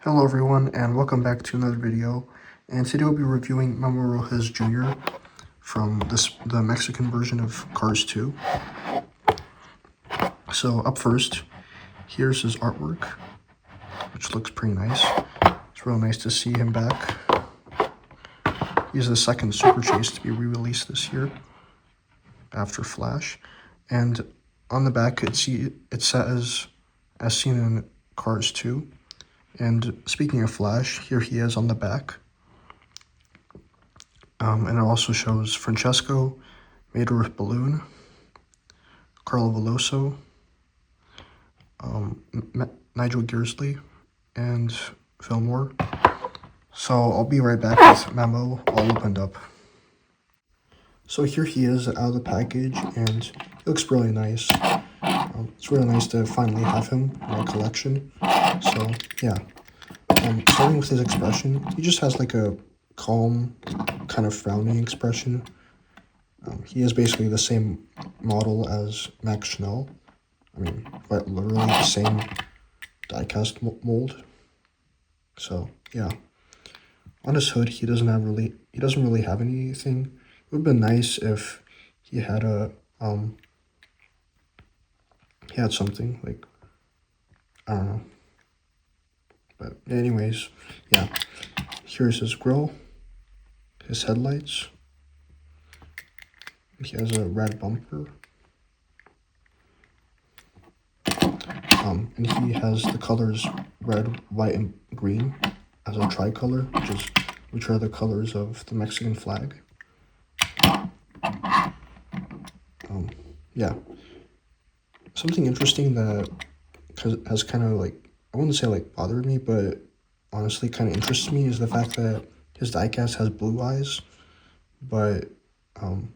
Hello everyone and welcome back to another video, and today we'll be reviewing Memo Rojas Jr. from the Mexican version of Cars 2. So up first, here's his artwork, which looks pretty nice. It's real nice to see him back. He's the second Super Chase to be re-released this year after Flash, and on the back it says as seen in Cars 2. And speaking of Flash, here he is on the back. And it also shows Francesco, Mater with Balloon, Carlo Veloso, Nigel Gearsley, and Fillmore. So I'll be right back with Memo all opened up. So here he is out of the package, and he looks really nice. It's really nice to finally have him in my collection. So yeah, starting with his expression, he just has like a calm, kind of frowning expression. He is basically the same model as Max Schnell. I mean, quite literally the same diecast mold. So yeah, on his hood, he doesn't really have anything. It would have been nice if he had he had something like, I don't know. But anyways, yeah, here's his grille, his headlights. He has a red bumper. And he has the colors red, white, and green as a tricolor, which are the colors of the Mexican flag. Yeah. Something interesting that has kind of like, I wouldn't say like bothered me, but honestly kind of interests me is the fact that his diecast has blue eyes, but on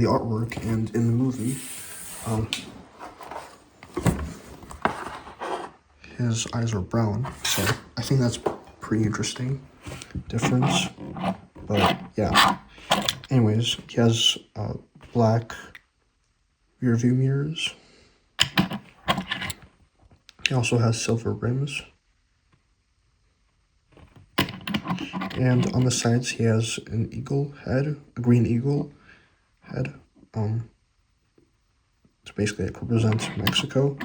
the artwork and in the movie, his eyes are brown. So I think that's pretty interesting difference. But yeah. Anyways, he has black rear view mirrors. He also has silver rims. And on the sides, he has an eagle head, a green eagle head. So basically, it represents Mexico.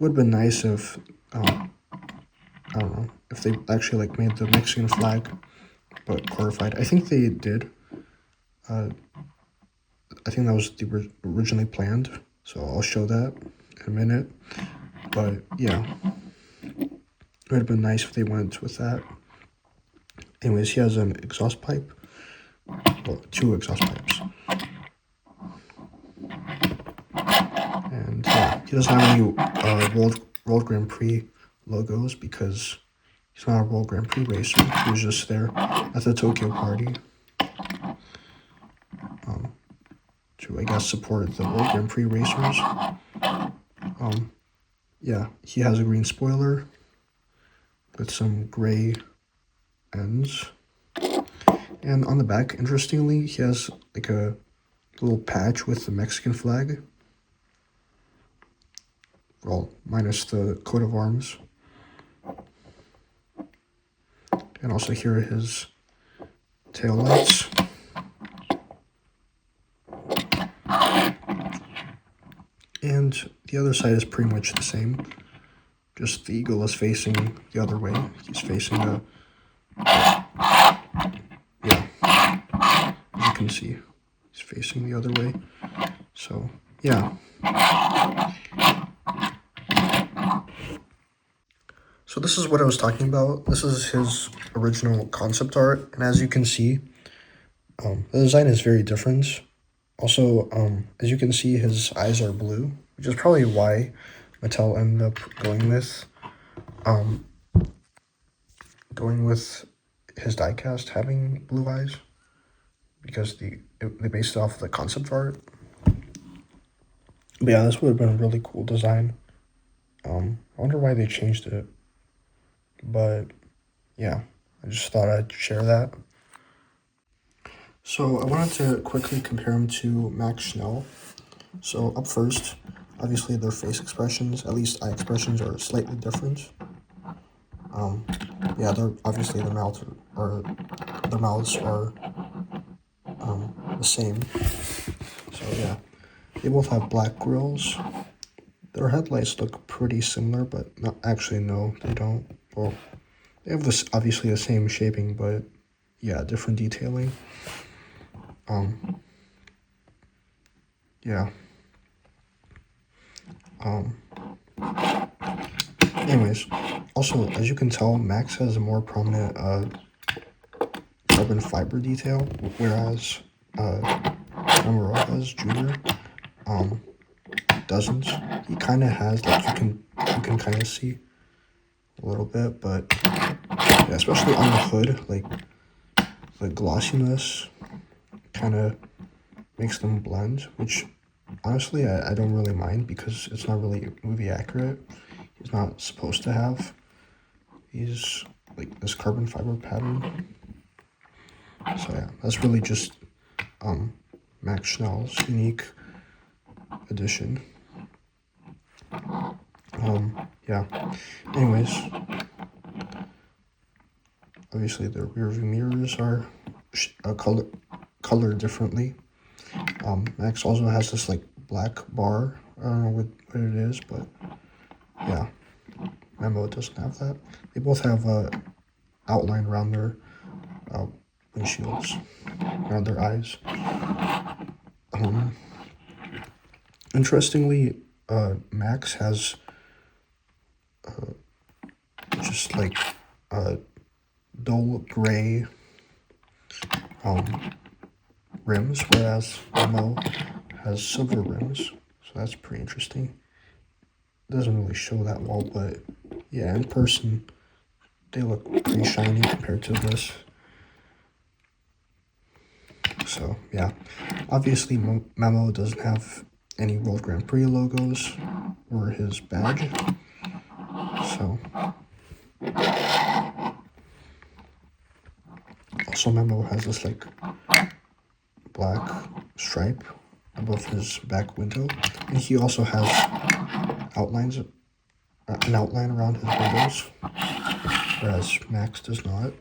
Would have been nice if, I don't know, if they actually like made the Mexican flag, but glorified. I think they did. I think that was originally planned, so I'll show that in a minute. But yeah, it would have been nice if they went with that. Anyways, he has an exhaust pipe, well, two exhaust pipes. And yeah, he doesn't have any World Grand Prix logos because he's not a World Grand Prix racer. He was just there at the Tokyo party to, I guess, support the World Grand Prix racers. Yeah, he has a green spoiler with some gray ends. And on the back, interestingly, he has like a little patch with the Mexican flag. Well, minus the coat of arms. And also here are his taillights. And the other side is pretty much the same. Just the eagle is facing the other way. He's facing the... Yeah. As you can see, he's facing the other way. So, yeah. So this is what I was talking about. This is his original concept art. And as you can see, the design is very different. Also, as you can see, his eyes are blue, which is probably why Mattel ended up going with his diecast having blue eyes, because they based it off of the concept art. But yeah, this would have been a really cool design. I wonder why they changed it. But yeah, I just thought I'd share that. So I wanted to quickly compare him to Max Schnell. So up first, Obviously, their face expressions, at least eye expressions, are slightly different. Yeah, they're obviously their mouths are the same. So yeah, they both have black grills. Their headlights look pretty similar, but not actually. No, they don't. Well, they have this obviously the same shaping, but yeah, different detailing. Yeah. Anyways, also as you can tell, Max has a more prominent carbon fiber detail, whereas Rojas Jr. Doesn't. He kind of has, like, you can kind of see a little bit, but yeah, especially on the hood, like the glossiness kind of makes them blend, which honestly I don't really mind because it's not really movie accurate. He's not supposed to have these, like, this carbon fiber pattern. So yeah, that's really just Max Schnell's unique addition. Yeah. Anyways, obviously the rear view mirrors are colored differently. Max also has this like black bar. I don't know what it is, but yeah, Memo doesn't have that. They both have outline around their windshields, around their eyes. Interestingly, Max has just like dull gray rims, whereas Memo has silver rims. So that's pretty interesting. Doesn't really show that well, but yeah, in person they look pretty shiny compared to this. So yeah, obviously Memo doesn't have any World Grand Prix logos or his badge. So also Memo has this like black stripe above his back window, and he also has an outline around his windows, whereas Max does not.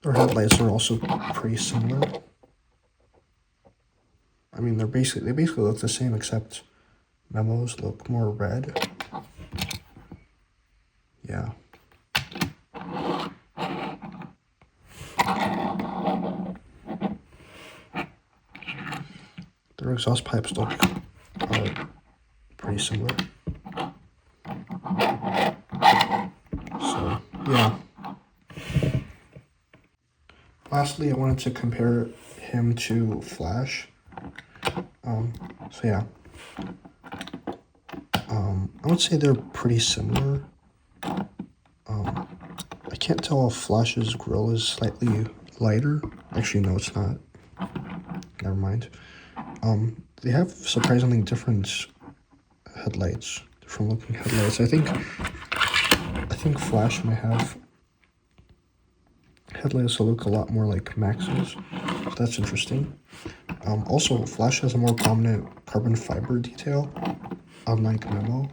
Their headlights are also pretty similar. I mean, they basically look the same, except Memo's look more red. Yeah. Their exhaust pipes look pretty similar. So yeah. Lastly, I wanted to compare him to Flash. So yeah. I would say they're pretty similar. I can't tell if Flash's grille is slightly lighter. Actually, no, it's not. Never mind. They have surprisingly different headlights, different looking headlights. I think Flash might have headlights that look a lot more like Max's. So that's interesting. Also, Flash has a more prominent carbon fiber detail, unlike Memo.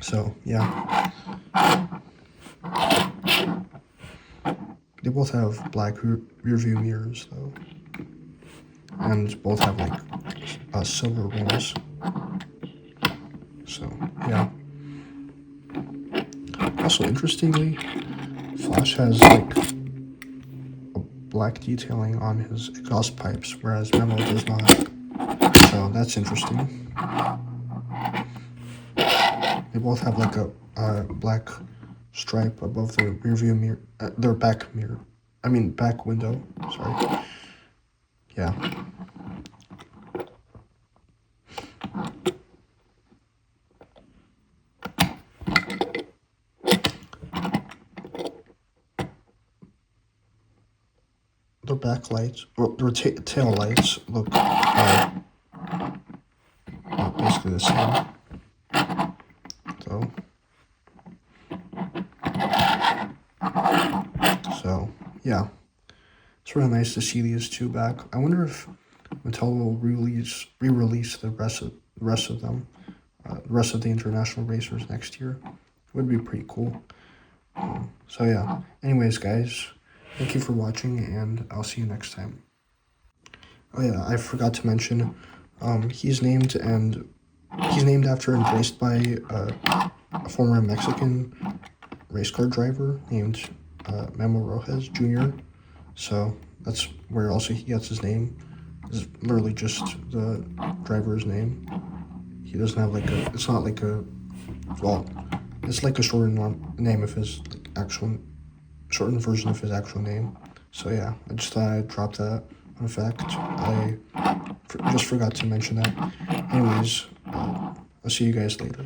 So yeah. They both have black rear view mirrors though, and both have like silver rims. So yeah. Also, interestingly, Flash has like a black detailing on his exhaust pipes, whereas Memo does not. So that's interesting. They both have like a black stripe above their rear view mirror, their back mirror. I mean back window. Sorry. Yeah. Their back lights, or their tail lights look basically the same. So So yeah, it's really nice to see these two back. I wonder if Mattel will re-release the rest of them, the rest of the international racers next year. Would be pretty cool. So yeah. Anyways, guys, thank you for watching, and I'll see you next time. Oh yeah, I forgot to mention, he's named after and raced by a former Mexican race car driver named Memo Rojas Jr. So that's where also he gets his name. It's literally just the driver's name. He doesn't have like a. It's not like a. Well, it's like a shortened name of his shortened version of his actual name. So yeah, I just thought I'd drop that fun fact. I just forgot to mention that. Anyways, I'll see you guys later.